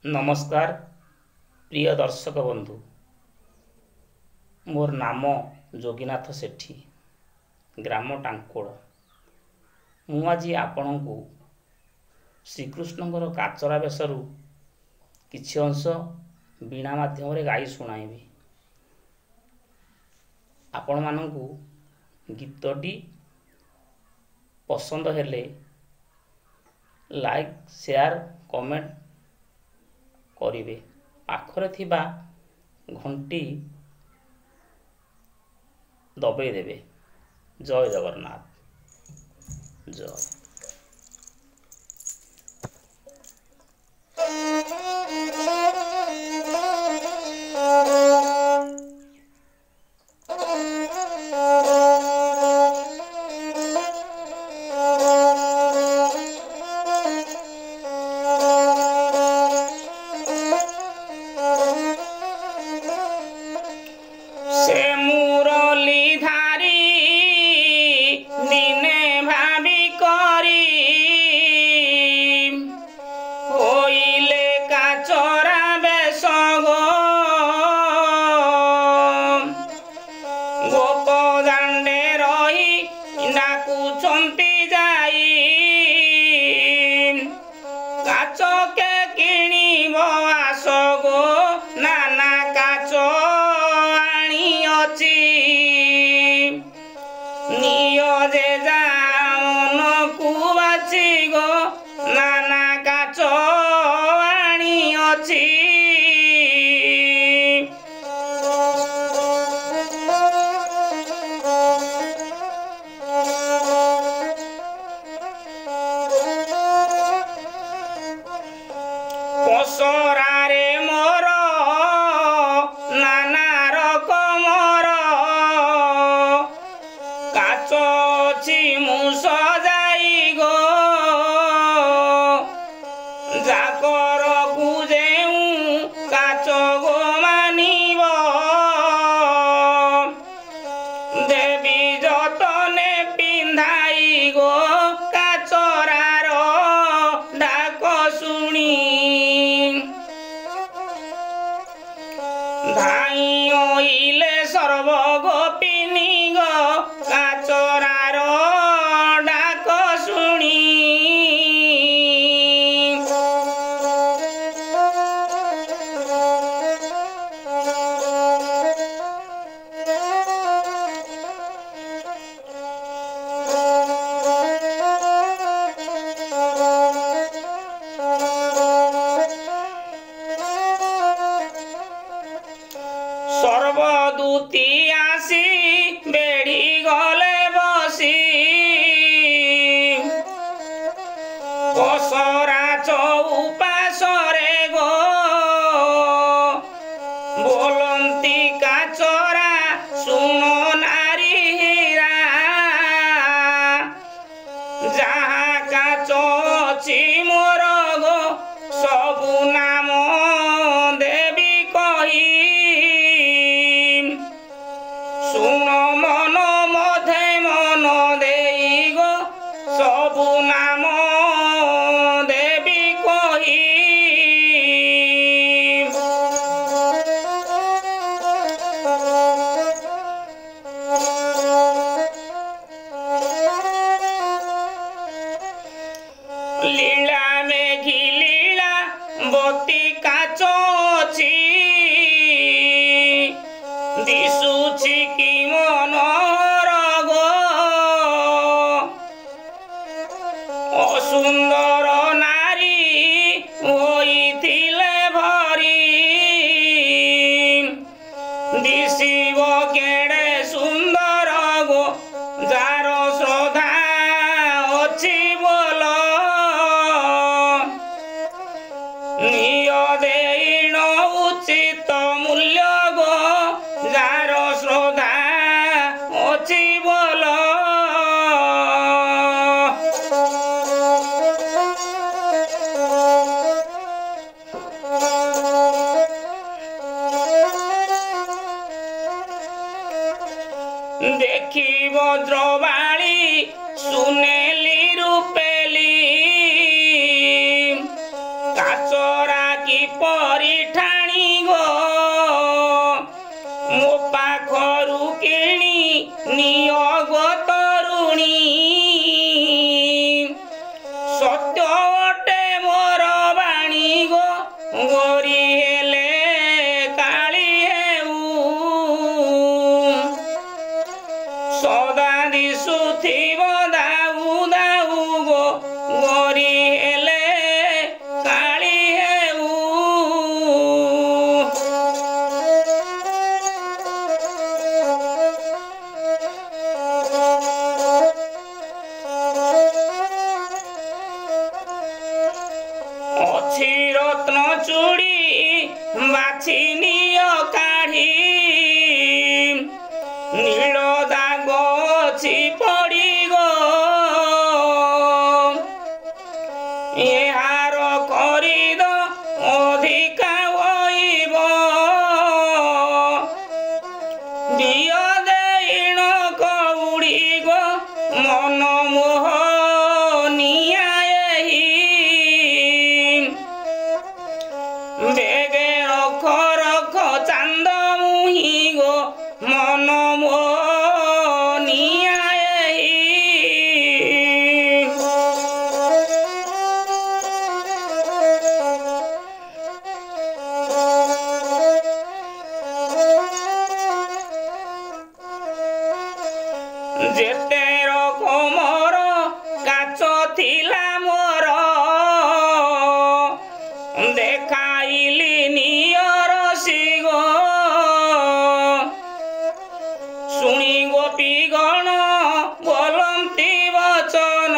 नमस्कार प्रिय दर्शक बंधु मोर नाम जोगीनाथ सेठी ग्राम टांकोड़ मु आज आपण को श्रीकृष्णकर काचरा बेसरू किछि अंश बीणा माध्यम रे गाई शुणाइबी। आपण मानकू गीतटी पसंद हेले लाइक शेयर कमेंट करिवे। पाखरे थिबा घंटी दबाई देवे। जय जगन्नाथ जय। से मुरली धारी दिने भाभी करी होइले काचरा बेस गो गोप दांडे रही डाकुचंती जाई काच के किणिब आस गो नाना काच निजे जान को बाची गो नाना काच आनी अछि। पसरारे मोर नाना रकमर काच अछि मु सजाई गो जाकर को जेऊ काच गो मानिब देवी जतने पिंधाई गो काचरार डाक शुणी धाई ओइले सर्व गोपिनी गो काचरार डाक शुणी सर्वदूती आसी बेड़ी गले बसी पसरा चौपासरे गो बोलंती काचरा सुनो नारी हीरा जहाँ काच अछि मोर गो सबु नाम देवी कही सुन मन मधे मन देई गो सबु नाम देवी कही लीला मेघी लीला बती काच अछि दिसुछि कि मनोहर गो असुंदर नारी होइथिले भरी दिसिब केड़े सुंदर गो जार श्रद्धा अछि बोल निय देइन उचित मूल्य गो जार श्रद्धा अछि बोल देखी वज्रबाणी सुनेली रूपेली काचरा କିପରି ଠାଣି ଗୋ ମୋ ପାଖରୁ କିଣି ନିଅ ଗୋ ତରୁଣୀ ସତ୍ୟ ଅଟେ ମୋର ବାଣୀ ଗୋ ଗୋରି ହେଲେ କାଳି ହେଉ ସଦା ଦିଶୁଥିବ ଦାଉ ଦାଉ ଗୋ ଗୋରି ହେଲେ କାଳି ହେଉ ଅଛି ରତ୍ନ ଚୁଡ଼ି ବାଛି ନିଅ କାଢ଼ି ନୀଳ ଦାଗ ଅଛି ପଡ଼ିଗ ଏହାର କରିଦ ଅଧିକା ହୋଇବ ଦିଅ ଦେଇଣ କଉଡ଼ିଗ ମନ ମୋହ ନିଆ ଏହି ବେଗେ ରଖ ରଖ ଚାନ୍ଦ ମୁହିଁ ଗୋ ମନ ମୋହ ନିଆ ଏହି ଯେତେ ରକମର କାଚ ଥିଲା ମୋର ଦେଖାଇଲି ନିଅର ସିଗୋ ଶୁଣି ଗୋପୀ ଗଣ ବୋଲନ୍ତି ବଚନ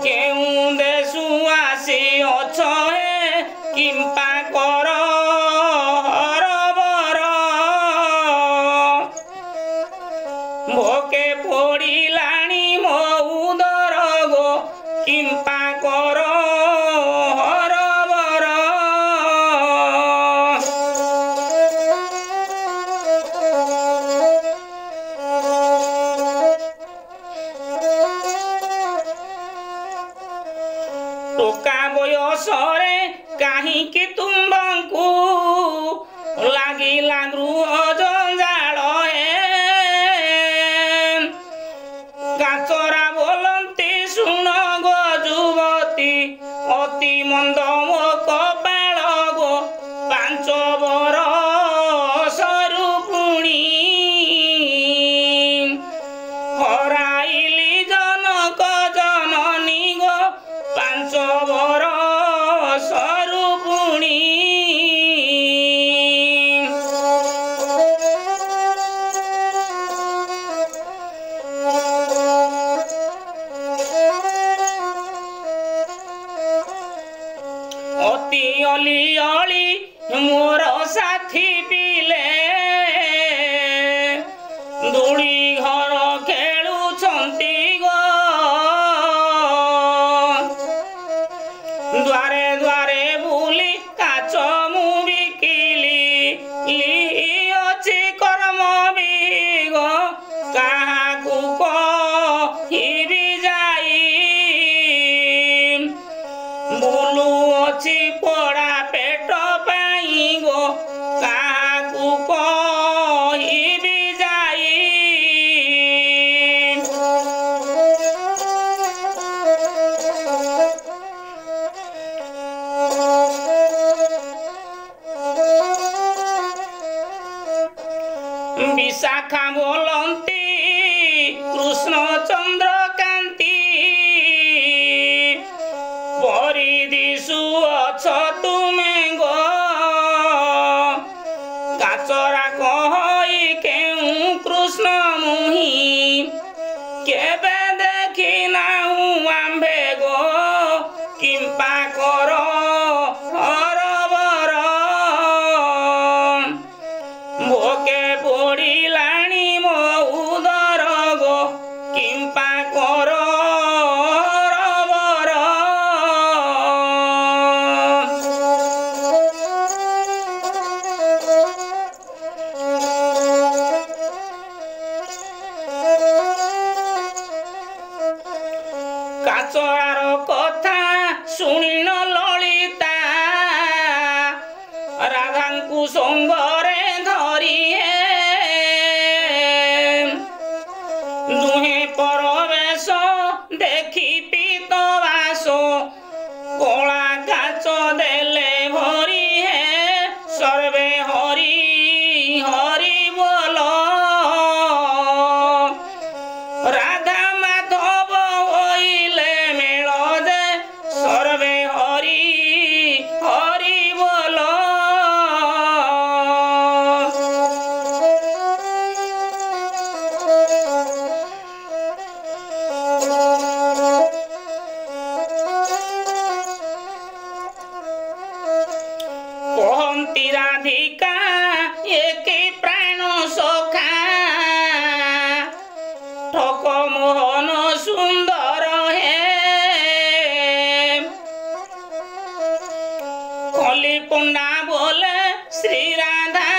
କେଉଁ ଦେଶୁ ଆସି ଅଛ ହେ କିମ୍ପା କର ହରବର ଭୋକେ ପଡ଼ିଲାଣି ମୋ ଉଦର ଗୋ କିମ୍ପା କର ହରବର ଟୋକା ବୟସରେ କାହିଁକି ତୁମ୍ଭଙ୍କୁ ଲାଗିଲା ଗୃହ ଜଞ୍ଜାଳ ହେ କାଚରା ବୋଲନ୍ତି ଶୁଣ ଗୋ ଯୁବତୀ ଅତି ମନ୍ଦ ମୋ କପାଳ ଗୋ 5 ବରଷରୁ ପୁଣି ହରାଇଲି ଜନକ ଜନନୀ ଗୋ 5 ବରଷରୁ ପୁଣି ଅତି ଅଲି ଅଳି ମୋର ସାଥୀ ପିଲେ ଦୋଳି ଘର ଖେଳୁଛନ୍ତି ଗୋ ଦ୍ୱାରେ ଦ୍ୱାରେ ବୁଲି କାଚ ମୁଁ ବିକିଲି ଅଛି କର୍ମ ବିଗ କାହାକୁ କହିବି ଯାଇ ବୁଲୁ ଅଛି ପୋଡ଼ା ପେଟ ପାଇଁ ଗୋ କାହାକୁ କହିବି ଯାଇ ବିଶାଖା ବୋଲନ୍ତି କୃଷ୍ଣ ଚନ୍ଦ୍ରକାନ୍ତି ପରି ଦିଶୁ ଅଛ ତୁମେ ଗୋ କାଚରା କହି କେଉଁ କୃଷ୍ଣ ମୁହିଁ କେବେ ଦେଖି ନାହୁଁ ଆମ୍ଭେ ଗୋ କିମ୍ପା କର ହରବର ଭୋକେ ପଡ଼ିଲାଣି ମୋ ସଙ୍ଗରେ ଧରି ଦୁହେଁ ପରବେଶ ଦେଖି ପିତବାସ କଳା କାଚ ଦେଲେ ଭରି ସର୍ବେ ହରି ହରି ବୋଲ রাধা মাধব হইলে মেল দে সর্বে হরি হরি বল কহন্তি রাধিকা একে প্রাণ সখা ঠক মোহন সুন্দর কলি পন্ডা বলে শ্রী রাধা